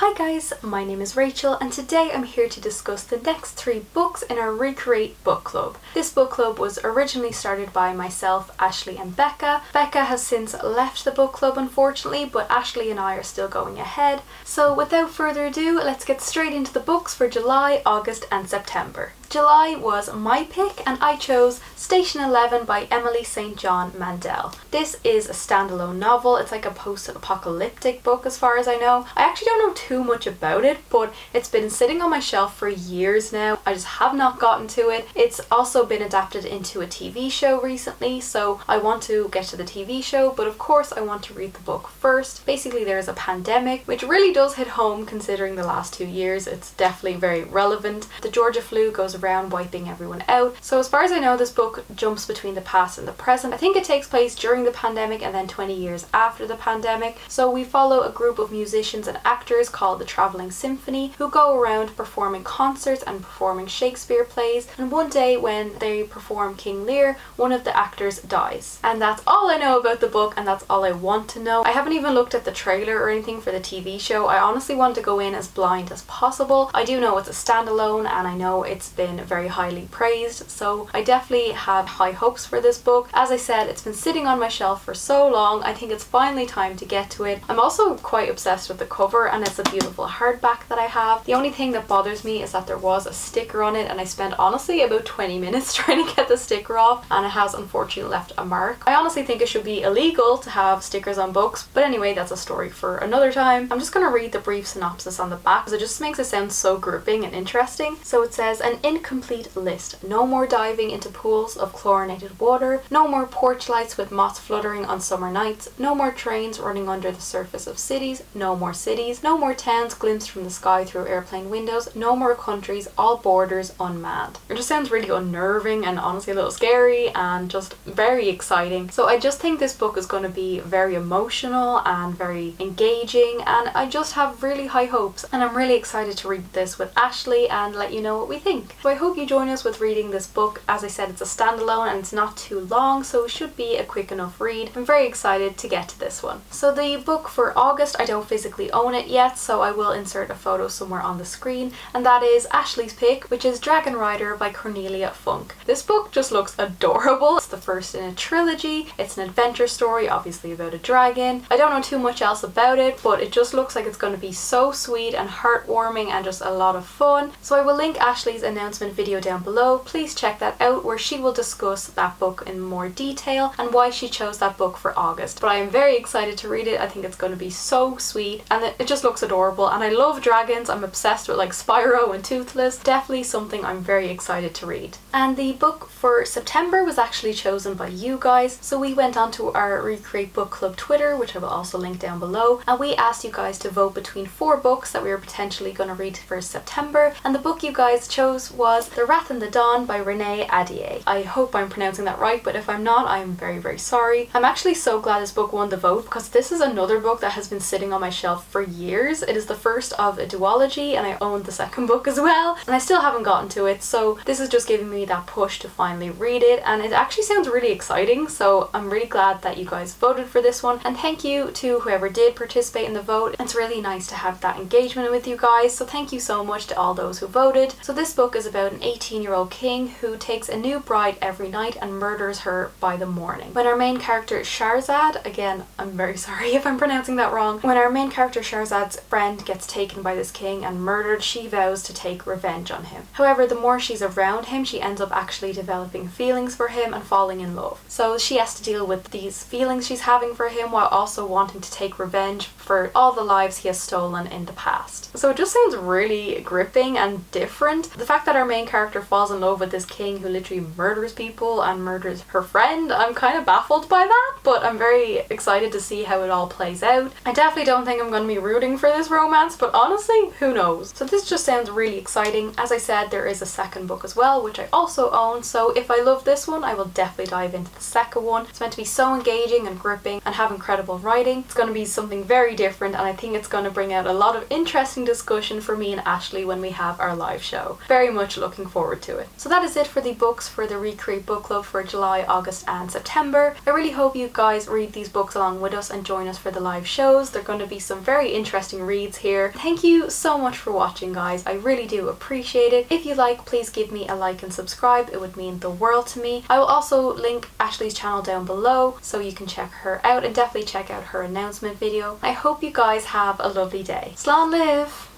Hi guys, my name is Rachel and today I'm here to discuss the next 3 books in our Recreate book club. This book club was originally started by myself, Ashleigh and Becca. Becca has since left the book club unfortunately, but Ashleigh and I are still going ahead. So without further ado, let's get straight into the books for July, August and September. July was my pick and I chose Station 11 by Emily St. John Mandel. This is a standalone novel. It's like a post-apocalyptic book as far as I know. I actually don't know too much about it, but it's been sitting on my shelf for years now. I just have not gotten to it. It's also been adapted into a TV show recently, so I want to get to the TV show, but of course I want to read the book first. Basically there's a pandemic, which really does hit home considering the last 2 years. It's definitely very relevant. The Georgia flu goes around wiping everyone out. So as far as I know, this book jumps between the past and the present. I think it takes place during the pandemic and then 20 years after the pandemic. So we follow a group of musicians and actors called the Travelling Symphony who go around performing concerts and performing Shakespeare plays, and one day when they perform King Lear, one of the actors dies. And that's all I know about the book and that's all I want to know. I haven't even looked at the trailer or anything for the TV show. I honestly want to go in as blind as possible. I do know it's a standalone and I know it's been very highly praised, so I definitely have high hopes for this book. As I said, it's been sitting on my shelf for so long. I think it's finally time to get to it. I'm also quite obsessed with the cover and it's a beautiful hardback that I have. The only thing that bothers me is that there was a sticker on it and I spent honestly about 20 minutes trying to get the sticker off and it has unfortunately left a mark. I honestly think it should be illegal to have stickers on books, but anyway, that's a story for another time. I'm just going to read the brief synopsis on the back because it just makes it sound so gripping and interesting. So it says, an incomplete list. No more diving into pools of chlorinated water, no more porch lights with moths fluttering on summer nights, no more trains running under the surface of cities, no more cities, no more towns glimpsed from the sky through airplane windows, no more countries, all borders unmanned. It just sounds really unnerving and honestly a little scary and just very exciting. So I just think this book is going to be very emotional and very engaging, and I just have really high hopes and I'm really excited to read this with Ashleigh and let you know what we think. So I hope you join us with reading this book. As I said, it's a standalone and it's not too long, so it should be a quick enough read. I'm very excited to get to this one. So the book for August, I don't physically own it yet, so I will insert a photo somewhere on the screen, and that is Ashleigh's pick, which is Dragon Rider by Cornelia Funk. This book just looks adorable. It's the first in a trilogy. It's an adventure story, obviously about a dragon. I don't know too much else about it, but it just looks like it's going to be so sweet and heartwarming and just a lot of fun. So I will link Ashleigh's announcement video down below. Please check that out where she will discuss that book in more detail and why she chose that book for August. But I am very excited to read it. I think it's going to be so sweet and it just looks adorable, and I love dragons. I'm obsessed with like Spyro and Toothless. Definitely something I'm very excited to read. And the book for September was actually chosen by you guys, so we went on to our Recreate Book Club Twitter, which I will also link down below, and we asked you guys to vote between 4 books that we were potentially going to read for September, and the book you guys chose was The Wrath and the Dawn by Renee Ahdieh. I hope I'm pronouncing that right, but if I'm not, I'm very, very sorry. I'm actually so glad this book won the vote because this is another book that has been sitting on my shelf for years. It is the first of a duology and I own the second book as well, and I still haven't gotten to it, so this is just giving me that push to finally read it, and it actually sounds really exciting, so I'm really glad that you guys voted for this one, and thank you to whoever did participate in the vote. It's really nice to have that engagement with you guys, so thank you so much to all those who voted. So this book is about an 18-year-old king who takes a new bride every night and murders her by the morning. When our main character Shahrazad, again I'm very sorry if I'm pronouncing that wrong, when our main character Shahrazad's friend gets taken by this king and murdered, she vows to take revenge on him. However, the more she's around him, she ends up actually developing feelings for him and falling in love. So she has to deal with these feelings she's having for him while also wanting to take revenge for all the lives he has stolen in the past. So it just sounds really gripping and different. The fact that our main character falls in love with this king who literally murders people and murders her friend, I'm kind of baffled by that, but I'm very excited to see how it all plays out. I definitely don't think I'm going to be rooting for this romance, but honestly, who knows? So this just sounds really exciting. As I said, there is a second book as well, which I also own, so if I love this one, I will definitely dive into the second one. It's meant to be so engaging and gripping and have incredible writing. It's going to be something very different, and I think it's going to bring out a lot of interesting discussion for me and Ashleigh when we have our live show. Very much much looking forward to it. So that is it for the books for the Recreate Book Club for July, August and September. I really hope you guys read these books along with us and join us for the live shows. There are going to be some very interesting reads here. Thank you so much for watching, guys. I really do appreciate it. If you like, please give me a like and subscribe. It would mean the world to me. I will also link Ashleigh's channel down below so you can check her out, and definitely check out her announcement video. I hope you guys have a lovely day. Slán live!